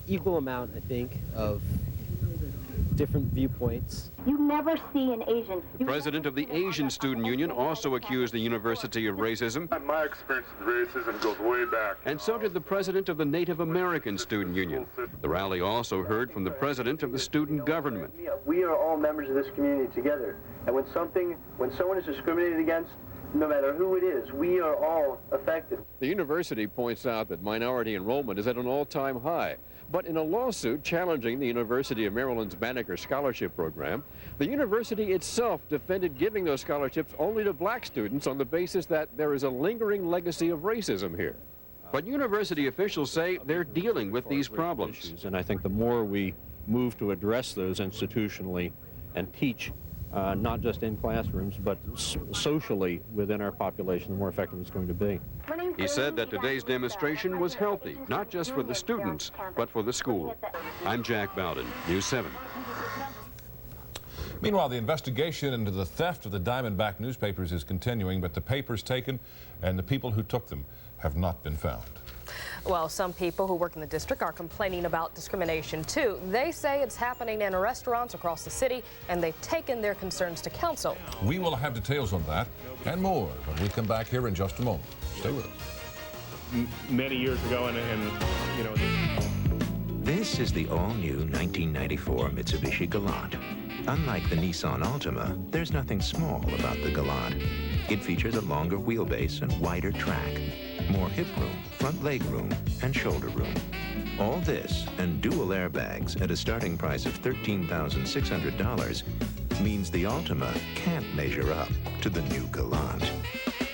[SPEAKER 8] equal amount, I think, of different viewpoints.
[SPEAKER 22] You never see an Asian.
[SPEAKER 4] The president of the Asian Student Union also accused the university of racism.
[SPEAKER 23] My experience with racism goes way back.
[SPEAKER 4] And so did the president of the Native American Student Union. The rally also heard from the president of the student government.
[SPEAKER 24] We are all members of this community together. And when someone is discriminated against, no matter who it is, we are all affected.
[SPEAKER 4] The university points out that minority enrollment is at an all-time high. But in a lawsuit challenging the University of Maryland's Banneker Scholarship Program, the university itself defended giving those scholarships only to black students on the basis that there is a lingering legacy of racism here. But university officials say they're dealing with these problems.
[SPEAKER 25] And I think the more we move to address those institutionally and teach, not just in classrooms, but socially within our population, the more effective it's going to be.
[SPEAKER 4] He said that today's demonstration was healthy, not just for the students, but for the school. I'm Jack Bowden, News 7.
[SPEAKER 15] Meanwhile, the investigation into the theft of the Diamondback newspapers is continuing, but the papers taken and the people who took them have not been found.
[SPEAKER 14] Well, some people who work in the district are complaining about discrimination, too. They say it's happening in restaurants across the city, and they've taken their concerns to council.
[SPEAKER 15] We will have details on that and more when we come back here in just a moment. Stay with us.
[SPEAKER 26] Many years ago, and you know...
[SPEAKER 29] This is the all-new 1994 Mitsubishi Galant. Unlike the Nissan Altima, there's nothing small about the Galant. It features a longer wheelbase and wider track, more hip room, front leg room, and shoulder room. All this and dual airbags at a starting price of $13,600 means the Altima can't measure up to the new Galant.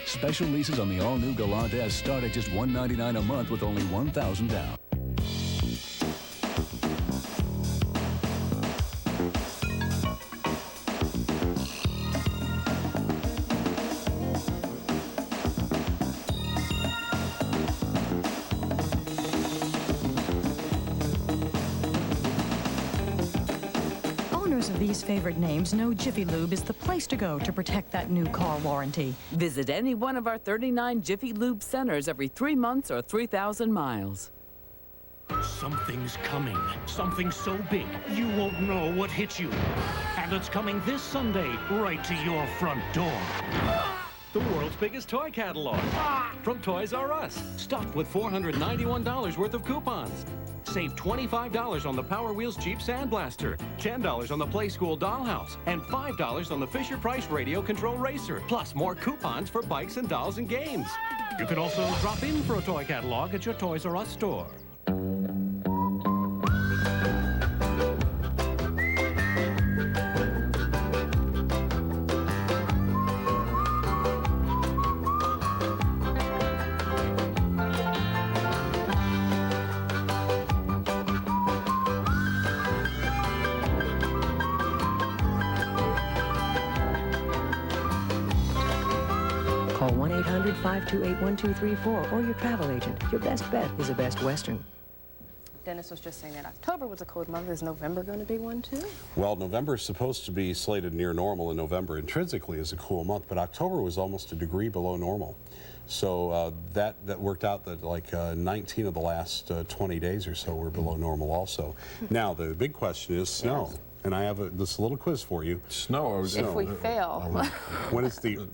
[SPEAKER 30] Special leases on the all-new Galant S start at just $199 a month with only $1,000 down.
[SPEAKER 2] owners of these favorite names know Jiffy Lube is the place to go to protect that new car warranty.
[SPEAKER 3] Visit any one of our 39 Jiffy Lube centers every 3 months or 3,000 miles.
[SPEAKER 5] Something's coming. Something so big, you won't know what hit you. And it's coming this Sunday, right to your front door.
[SPEAKER 7] The world's biggest toy catalog from Toys R Us, stuffed with $491 worth of coupons. Save $25 on the Power Wheels Jeep Sandblaster, $10 on the Play School Dollhouse, and $5 on the Fisher-Price Radio Control Racer, plus more coupons for bikes and dolls and games.
[SPEAKER 5] You can also drop in for a toy catalog at your Toys R Us store.
[SPEAKER 9] Call 1-800-528-1234 or your travel agent. Your best bet is a Best Western.
[SPEAKER 14] Dennis was just saying that October was a cold month. Is November going to be one too?
[SPEAKER 10] Well, November is supposed to be slated near normal, and November intrinsically is a cool month, but October was almost a degree below normal. So that worked out that like 19 of the last 20 days or so were below normal also. Now, the big question is snow. Yes. And I have this little quiz for you.
[SPEAKER 15] Snow? Or
[SPEAKER 14] if we fail.
[SPEAKER 10] When is the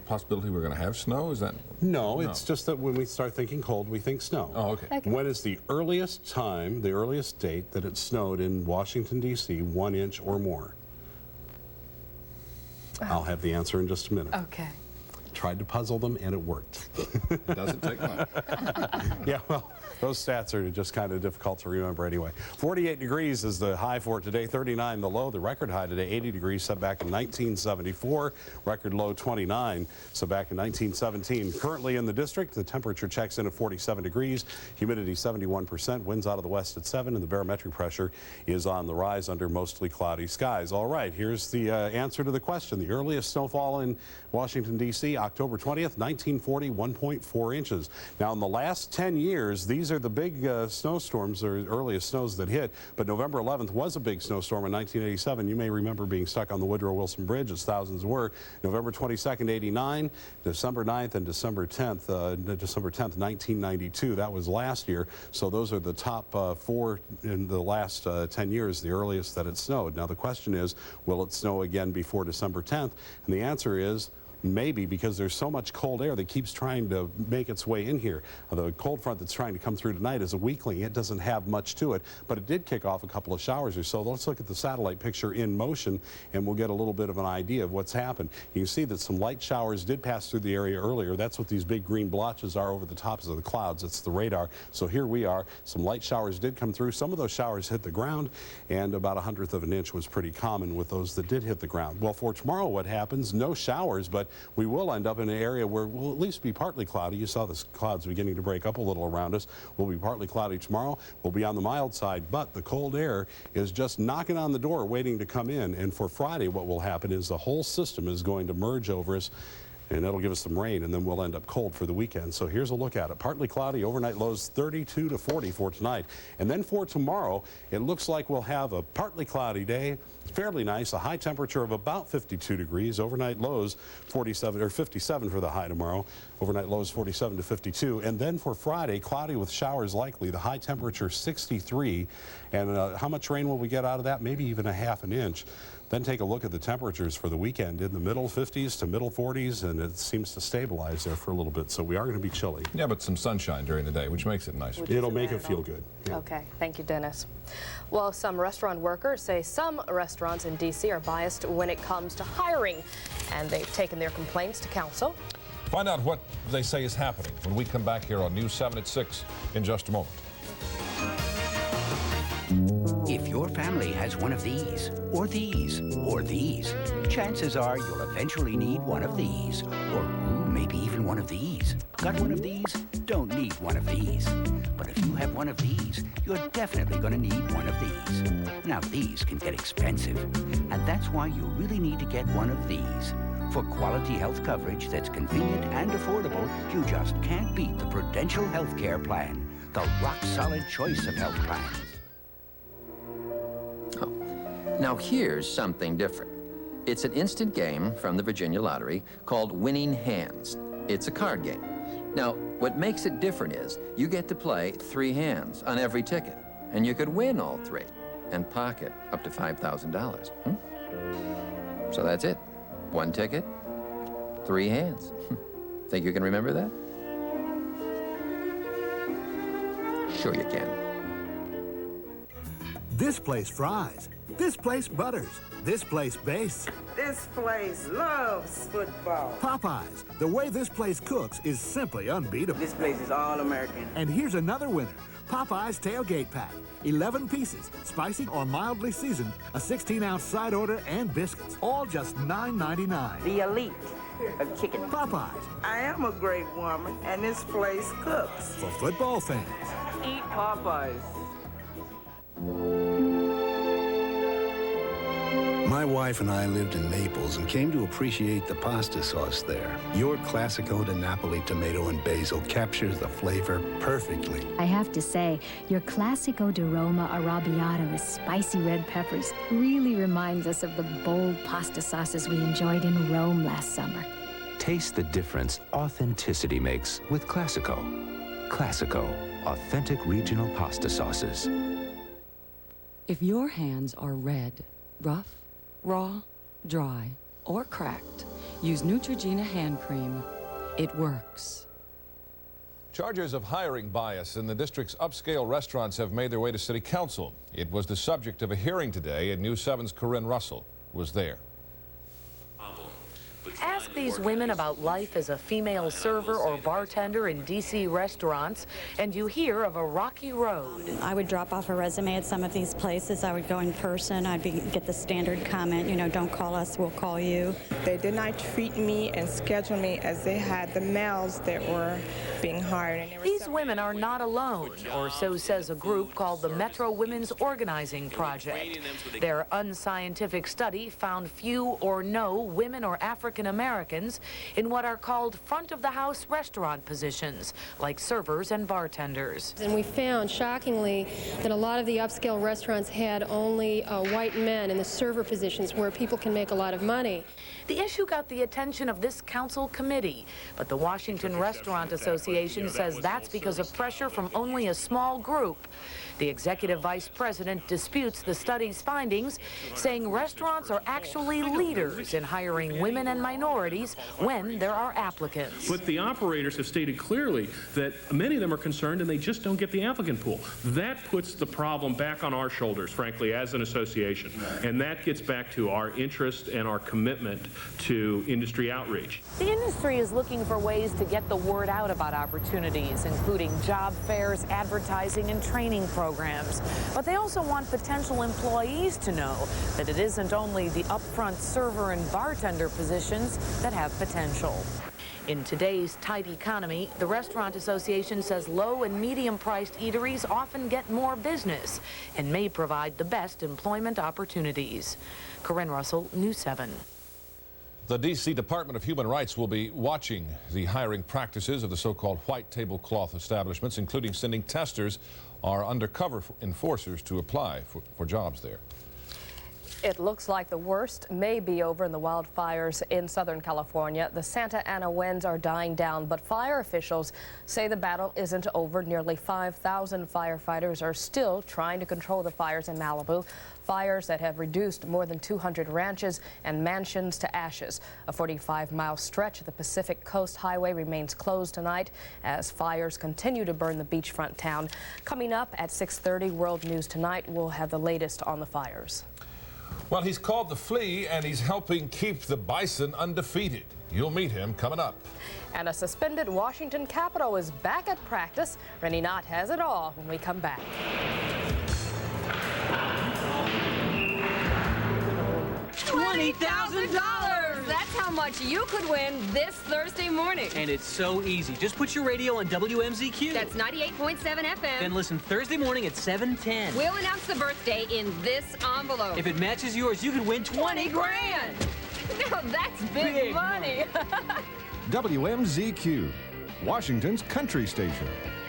[SPEAKER 15] possibility we're going to have snow? Is that?
[SPEAKER 10] No, it's just that when we start thinking cold, we think snow.
[SPEAKER 15] Oh, okay.
[SPEAKER 10] When is the earliest time, the earliest date that it snowed in Washington, D.C., 1 inch or more? I'll have the answer in just a minute.
[SPEAKER 14] Okay.
[SPEAKER 10] Tried to puzzle them, and it worked.
[SPEAKER 15] Doesn't take much.
[SPEAKER 10] Yeah, well, those stats are just kind of difficult to remember anyway. 48 degrees is the high for today, 39 the low. The record high today, 80 degrees, set back in 1974. Record low, 29, set back in 1917. Currently in the district, the temperature checks in at 47 degrees, humidity 71%, winds out of the west at 7, and the barometric pressure is on the rise under mostly cloudy skies. All right, here's the answer to the question. The earliest snowfall in Washington, D.C., October 20th, 1940, 1.4 inches. Now, in the last 10 years, these are the big snowstorms, or earliest snows that hit, but November 11th was a big snowstorm in 1987. You may remember being stuck on the Woodrow Wilson Bridge, as thousands were. November 22nd, 89, December 9th, and December 10th, 1992. That was last year. So those are the top 4 in the last 10 years, the earliest that it snowed. Now, the question is, will it snow again before December 10th? And the answer is, maybe, because there's so much cold air that keeps trying to make its way in here. The cold front that's trying to come through tonight is a weakling. It doesn't have much to it, but it did kick off a couple of showers or so. Let's look at the satellite picture in motion, and we'll get a little bit of an idea of what's happened. You can see that some light showers did pass through the area earlier. That's what these big green blotches are over the tops of the clouds. It's the radar. So here we are. Some light showers did come through. Some of those showers hit the ground, and about 1/100 of an inch was pretty common with those that did hit the ground. Well, for tomorrow, what happens? No showers, but we will end up in an area where we'll at least be partly cloudy. You saw the clouds beginning to break up a little around us. We'll be partly cloudy tomorrow. We'll be on the mild side, but the cold air is just knocking on the door waiting to come in. And for Friday, what will happen is the whole system is going to merge over us, and that'll give us some rain, and then we'll end up cold for the weekend. So here's a look at it. Partly cloudy, overnight lows 32 to 40 for tonight. And then for tomorrow, it looks like we'll have a partly cloudy day. Fairly nice, a high temperature of about 52 degrees. Overnight lows 47 or 57 for the high tomorrow. Overnight lows 47 to 52. And then for Friday, cloudy with showers likely. The high temperature 63. And how much rain will we get out of that? Maybe even a half an inch. Then take a look at the temperatures for the weekend in the middle 50s to middle 40s, and it seems to stabilize there for a little bit. So we are going to be chilly.
[SPEAKER 15] Yeah, but some sunshine during the day, which makes it nice.
[SPEAKER 10] It'll make it feel good.
[SPEAKER 14] Yeah. Okay, thank you, Dennis. Well, some restaurant workers say some restaurants in D.C. are biased when it comes to hiring, and they've taken their complaints to council.
[SPEAKER 15] Find out what they say is happening when we come back here on News 7 at 6 in just a moment.
[SPEAKER 11] If your family has one of these, or these, or these, chances are you'll eventually need one of these, or maybe even one of these. Got one of these? Don't need one of these. But if you have one of these, you're definitely going to need one of these. Now, these can get expensive, and that's why you really need to get one of these. For quality health coverage that's convenient and affordable, you just can't beat the Prudential Healthcare Plan, the rock-solid choice of health plans.
[SPEAKER 6] Now here's something different. It's an instant game from the Virginia Lottery called Winning Hands. It's a card game. Now, what makes it different is you get to play 3 hands on every ticket, and you could win all 3 and pocket up to $5,000. So that's it. 1 ticket, 3 hands. Think you can remember that? Sure you can.
[SPEAKER 12] This place fries. This place butters. This place bastes.
[SPEAKER 13] This place loves football.
[SPEAKER 12] Popeyes. The way this place cooks is simply unbeatable.
[SPEAKER 13] This place is all American.
[SPEAKER 12] And here's another winner. Popeyes Tailgate Pack. 11 pieces, spicy or mildly seasoned, a 16-ounce side order, and biscuits. All just $9.99.
[SPEAKER 13] The elite of chicken.
[SPEAKER 12] Popeyes.
[SPEAKER 13] I am a great woman, and this place cooks.
[SPEAKER 12] For football fans.
[SPEAKER 13] Eat Popeyes.
[SPEAKER 16] My wife and I lived in Naples and came to appreciate the pasta sauce there. Your Classico di Napoli tomato and basil captures the flavor perfectly.
[SPEAKER 17] I have to say, your Classico di Roma arrabbiata with spicy red peppers really reminds us of the bold pasta sauces we enjoyed in Rome last summer.
[SPEAKER 29] Taste the difference authenticity makes with Classico. Classico, authentic regional pasta sauces.
[SPEAKER 18] If your hands are red, rough, raw, dry, or cracked, use Neutrogena hand cream. It works.
[SPEAKER 15] Charges of hiring bias in the district's upscale restaurants have made their way to City Council. It was the subject of a hearing today, and News 7's Corinne Russell was there.
[SPEAKER 20] Ask these women about life as a female server or bartender in D.C. restaurants, and you hear of a rocky road.
[SPEAKER 21] I would drop off a resume at some of these places. I would go in person. I'd get the standard comment, you know, don't call us, we'll call you.
[SPEAKER 20] They did not treat me and schedule me as they had the males that were being hired. These women are not alone, or so says a group called the Metro Women's Organizing Project. Their unscientific study found few or no women or African Americans in what are called front-of-the-house restaurant positions, like servers and bartenders.
[SPEAKER 22] And we found, shockingly, that a lot of the upscale restaurants had only white men in the server positions where people can make a lot of money.
[SPEAKER 20] The issue got the attention of this council committee, but the Washington Restaurant Association says that's because of pressure from only a small group. The executive vice president disputes the study's findings, saying restaurants are actually leaders in hiring women and minorities when there are applicants.
[SPEAKER 26] But the operators have stated clearly that many of them are concerned and they just don't get the applicant pool. That puts the problem back on our shoulders, frankly, as an association. And that gets back to our interest and our commitment to industry outreach.
[SPEAKER 20] The industry is looking for ways to get the word out about opportunities, including job fairs, advertising, and training programs. But they also want potential employees to know that it isn't only the upfront server and bartender positions that have potential. In today's tight economy, the Restaurant Association says low and medium-priced eateries often get more business and may provide the best employment opportunities. Corinne Russell, News 7.
[SPEAKER 15] The D.C. Department of Human Rights will be watching the hiring practices of the so-called white tablecloth establishments, including sending testers or undercover enforcers to apply for jobs there.
[SPEAKER 14] It looks like the worst may be over in the wildfires in Southern California. The Santa Ana winds are dying down, but fire officials say the battle isn't over. Nearly 5,000 firefighters are still trying to control the fires in Malibu. Fires that have reduced more than 200 ranches and mansions to ashes. A 45-mile stretch of the Pacific Coast Highway remains closed tonight as fires continue to burn the beachfront town. Coming up at 6:30, World News Tonight, we'll have the latest on the fires.
[SPEAKER 15] Well, he's called the Flea, and he's helping keep the Bison undefeated. You'll meet him coming up.
[SPEAKER 14] And a suspended Washington Capitol is back at practice. Rene Knott has it all when we come back.
[SPEAKER 27] $20,000! That's how much you could win this Thursday morning.
[SPEAKER 28] And it's so easy. Just put your radio on WMZQ.
[SPEAKER 27] That's 98.7 FM.
[SPEAKER 28] Then listen Thursday morning at 7:10.
[SPEAKER 27] We'll announce the birthday in this envelope.
[SPEAKER 28] If it matches yours, you can win 20 grand.
[SPEAKER 27] Now that's big money.
[SPEAKER 31] WMZQ.
[SPEAKER 15] Washington's country station.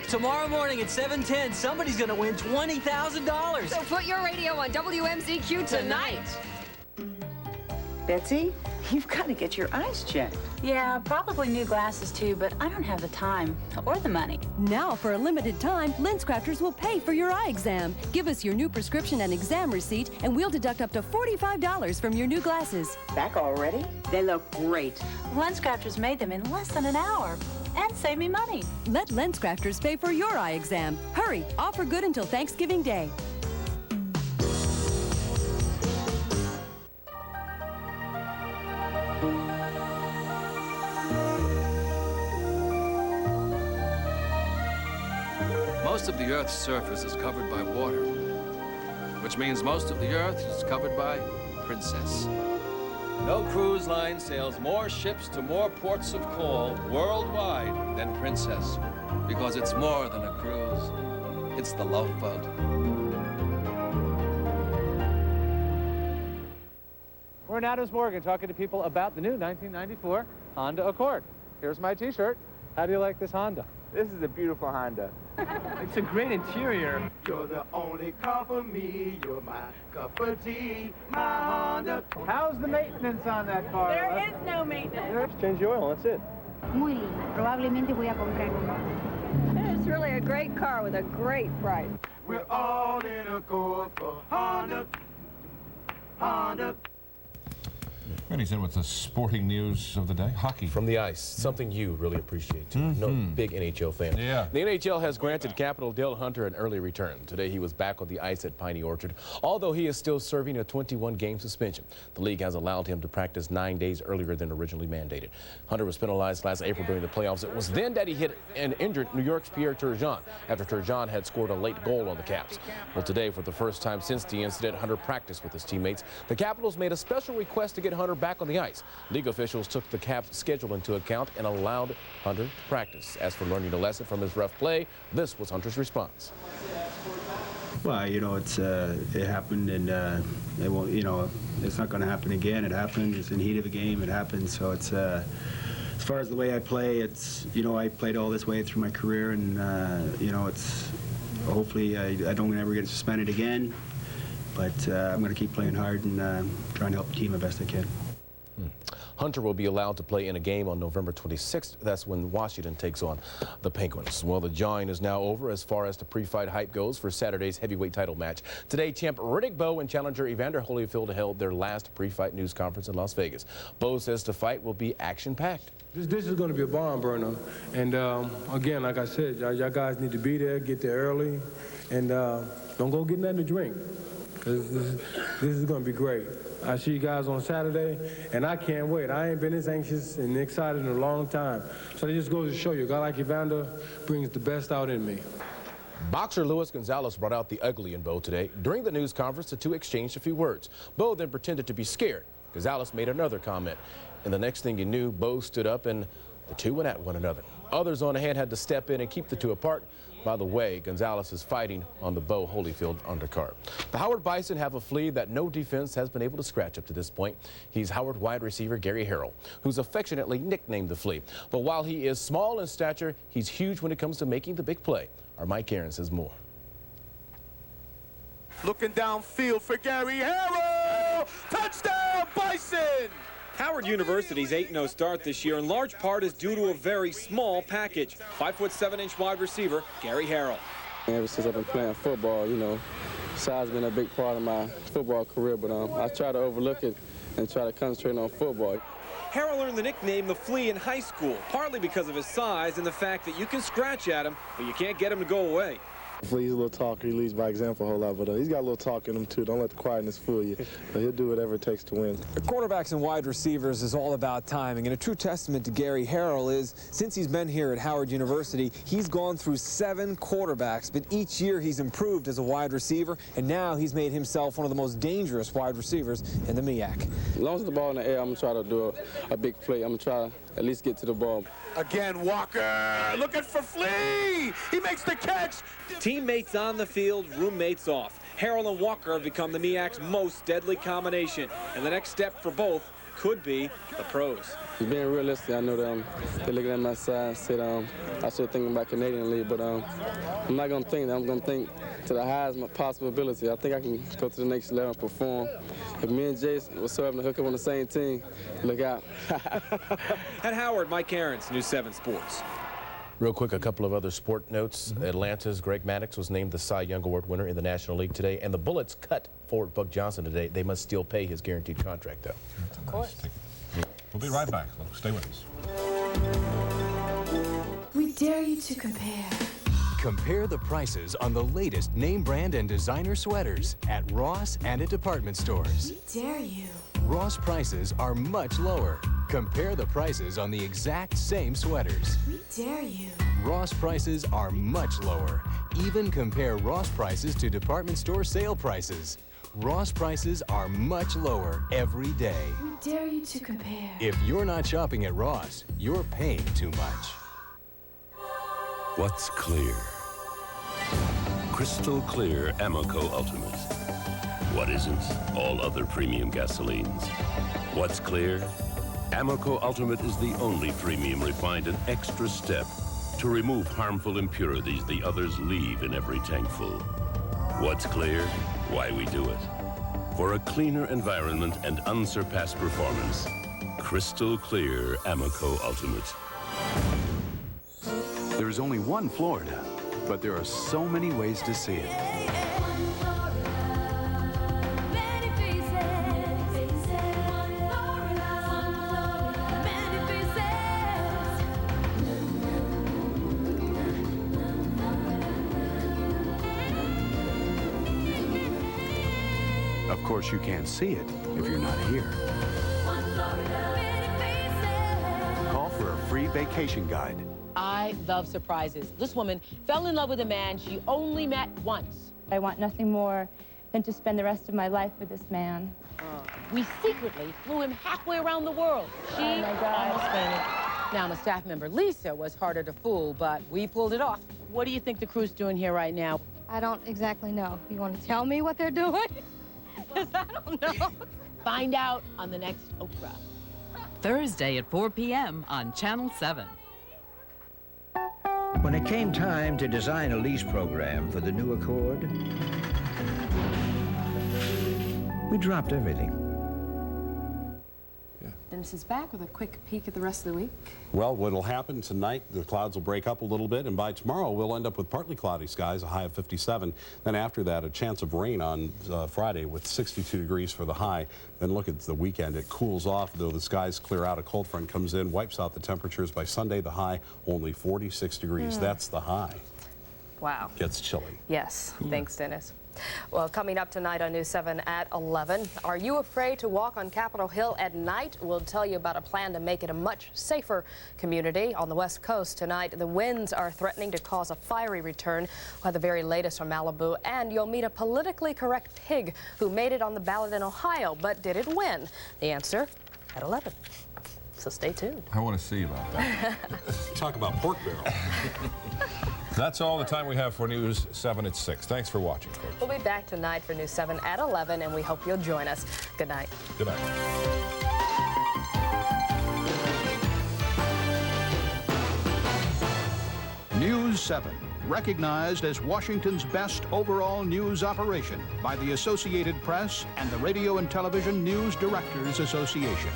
[SPEAKER 28] Tomorrow morning at 7:10, somebody's going to win $20,000.
[SPEAKER 27] So put your radio on WMZQ tonight.
[SPEAKER 1] Betsy, you've got to get your eyes checked.
[SPEAKER 2] Yeah, probably new glasses too, but I don't have the time or the money.
[SPEAKER 3] Now, for a limited time, LensCrafters will pay for your eye exam. Give us your new prescription and exam receipt, and we'll deduct up to $45 from your new glasses.
[SPEAKER 1] Back already? They look great.
[SPEAKER 2] LensCrafters made them in less than an hour and save me money.
[SPEAKER 3] Let LensCrafters pay for your eye exam. Hurry, offer good until Thanksgiving Day.
[SPEAKER 4] Most of the Earth's surface is covered by water, which means most of the Earth is covered by Princess. No cruise line sails more ships to more ports of call worldwide than Princess, because it's more than a cruise. It's the love boat.
[SPEAKER 8] We're in Adams Morgan talking to people about the new 1994 Honda Accord. Here's my t-shirt. How do you like this Honda?
[SPEAKER 19] This is a beautiful Honda.
[SPEAKER 8] It's a great interior.
[SPEAKER 19] You're the only car for me. You're my cup of tea, my Honda.
[SPEAKER 8] How's the maintenance on that car?
[SPEAKER 2] There is no maintenance.
[SPEAKER 8] Change the oil, that's it.
[SPEAKER 2] Muy linda. Probablemente voy a comprar uno.
[SPEAKER 27] It's really a great car with a great price.
[SPEAKER 19] We're all in accord for Honda. Honda.
[SPEAKER 15] Rene's in with the sporting news of the day. Hockey.
[SPEAKER 23] From the ice, something you really appreciate, too. No big NHL fan.
[SPEAKER 15] Yeah.
[SPEAKER 23] The NHL has granted Capital Dale Hunter an early return. Today, he was back on the ice at Piney Orchard, although he is still serving a 21-game suspension. The league has allowed him to practice 9 days earlier than originally mandated. Hunter was penalized last April during the playoffs. It was then that he hit and injured New York's Pierre Turgeon after Turgeon had scored a late goal on the Caps. Well, today, for the first time since the incident, Hunter practiced with his teammates. The Capitals made a special request to get Hunter back on the ice. League officials took the Caps' schedule into account and allowed Hunter to practice. As for learning a lesson from his rough play, this was Hunter's response.
[SPEAKER 24] Well, you know, it happened, and it won't. You know, it's not going to happen again. It happened. It's in the heat of a game. It happened. So it's as far as the way I play, it's, you know, I played all this way through my career, and you know, it's hopefully I don't ever get suspended again. But I'm going to keep playing hard and trying to help the team the best I can.
[SPEAKER 23] Hunter will be allowed to play in a game on November 26th. That's when Washington takes on the Penguins. Well, the jawing is now over as far as the pre-fight hype goes for Saturday's heavyweight title match. Today, champ Riddick Bowe and challenger Evander Holyfield held their last pre-fight news conference in Las Vegas. Bowe says the fight will be action-packed.
[SPEAKER 25] This is going to be a barn burner. And again, like I said, y'all guys need to be there, get there early, and don't go get nothing to drink. This is going to be great. I see you guys on Saturday, and I can't wait. I ain't been this anxious and excited in a long time. So it just goes to show you, a guy like Evander brings the best out in me.
[SPEAKER 23] Boxer Luis Gonzalez brought out the ugly in Bowe today. During the news conference, the two exchanged a few words. Bowe then pretended to be scared. Gonzalez made another comment. And the next thing you knew, Bowe stood up and the two went at one another. Others on hand had to step in and keep the two apart. By the way, Gonzalez is fighting on the Bowe Holyfield undercard. The Howard Bison have a flea that no defense has been able to scratch up to this point. He's Howard wide receiver Gary Harrell, who's affectionately nicknamed the Flea. But while he is small in stature, he's huge when it comes to making the big play. Our Mike Aaron says more.
[SPEAKER 30] Looking downfield for Gary Harrell. Touchdown, Bison!
[SPEAKER 31] Howard University's 8-0 start this year in large part is due to a very small package. 5'7" wide receiver Gary Harrell.
[SPEAKER 32] Ever since I've been playing football, you know, size has been a big part of my football career, but I try to overlook it and try to concentrate on football.
[SPEAKER 31] Harrell earned the nickname the Flea in high school, partly because of his size and the fact that you can scratch at him, but you can't get him to go away.
[SPEAKER 32] He's a little talker. He leads by example a whole lot, but he's got a little talk in him, too. Don't let the quietness fool you. He'll do whatever it takes to win.
[SPEAKER 33] The quarterbacks and wide receivers is all about timing, and a true testament to Gary Harrell is, since he's been here at Howard University, he's gone through 7 quarterbacks, but each year he's improved as a wide receiver, and now he's made himself one of the most dangerous wide receivers in the MEAC.
[SPEAKER 32] As long as the ball in the air, I'm going to try to do a big play. I'm going to try to at least get to the ball.
[SPEAKER 30] Again, Walker looking for Flea. He makes the catch.
[SPEAKER 31] Teammates on the field, roommates off. Harrell and Walker have become the MEAC's most deadly combination, and the next step for both could be the pros.
[SPEAKER 32] Being realistic, I know that they're looking at my side, said I should think about Canadian League, but I'm not going to think that. I'm going to think to the highest possible ability. I think I can go to the next level and perform. If me and Jason were so having to hook up on the same team, look out.
[SPEAKER 31] At Howard, Mike Aarons, News 7 Sports.
[SPEAKER 23] Real quick, a couple of other sport notes. Atlanta's Greg Maddux was named the Cy Young Award winner in the National League today, and the Bullets cut forward Buck Johnson today. They must still pay his guaranteed contract, though.
[SPEAKER 14] Of course.
[SPEAKER 15] We'll be right back. Stay with us.
[SPEAKER 5] We dare you to compare.
[SPEAKER 6] Compare the prices on the latest name brand and designer sweaters at Ross and at department stores.
[SPEAKER 5] We dare you.
[SPEAKER 6] Ross prices are much lower. Compare the prices on the exact same sweaters.
[SPEAKER 5] We dare you.
[SPEAKER 6] Ross prices are much lower. Even compare Ross prices to department store sale prices. Ross prices are much lower every day.
[SPEAKER 5] We dare you to compare.
[SPEAKER 6] If you're not shopping at Ross, you're paying too much.
[SPEAKER 7] What's clear? Crystal clear Amoco Ultimate. What isn't? All other premium gasolines. What's clear? Amoco Ultimate is the only premium refined an extra step to remove harmful impurities the others leave in every tankful. What's clear? Why we do it. For a cleaner environment and unsurpassed performance, crystal clear Amoco Ultimate.
[SPEAKER 9] There's only one Florida, but there are so many ways to see it. Of course, you can't see it if you're not here. Call for a free vacation guide.
[SPEAKER 10] I love surprises. This woman fell in love with a man she only met once.
[SPEAKER 11] I want nothing more than to spend the rest of my life with this man.
[SPEAKER 10] We secretly flew him halfway around the world. She almost fainted. Now, the staff member, Lisa, was harder to fool, but we pulled it off. What do you think the crew's doing here right now?
[SPEAKER 11] I don't exactly know. You want to tell me what they're doing? Because I don't know.
[SPEAKER 10] Find out on the next Oprah.
[SPEAKER 12] Thursday at 4 p.m. on Channel 7.
[SPEAKER 13] When it came time to design a lease program for the new Accord, we dropped everything.
[SPEAKER 16] Dennis is back with a quick peek at the rest of the week.
[SPEAKER 17] Well, what'll happen tonight, the clouds will break up a little bit, and by tomorrow we'll end up with partly cloudy skies, a high of 57. Then after that, a chance of rain on Friday with 62 degrees for the high. Then look at the weekend. It cools off, though the skies clear out. A cold front comes in, wipes out the temperatures. By Sunday, the high only 46 degrees. That's the high.
[SPEAKER 14] Wow.
[SPEAKER 17] Gets chilly.
[SPEAKER 14] Yes. Thanks, Dennis. Well, coming up tonight on News 7 at 11, are you afraid to walk on Capitol Hill at night? We'll tell you about a plan to make it a much safer community. On the West Coast tonight, the winds are threatening to cause a fiery return. We'll have the very latest from Malibu, and you'll meet a politically correct pig who made it on the ballot in Ohio, but did it win? The answer at 11. So stay tuned.
[SPEAKER 15] I want to see about that.
[SPEAKER 17] Talk about pork barrel.
[SPEAKER 15] That's all the time we have for News 7 at 6. Thanks for watching, folks.
[SPEAKER 14] We'll be back tonight for News 7 at 11, and we hope you'll join us. Good night.
[SPEAKER 15] Good night.
[SPEAKER 18] News 7, recognized as Washington's best overall news operation by the Associated Press and the Radio and Television News Directors Association.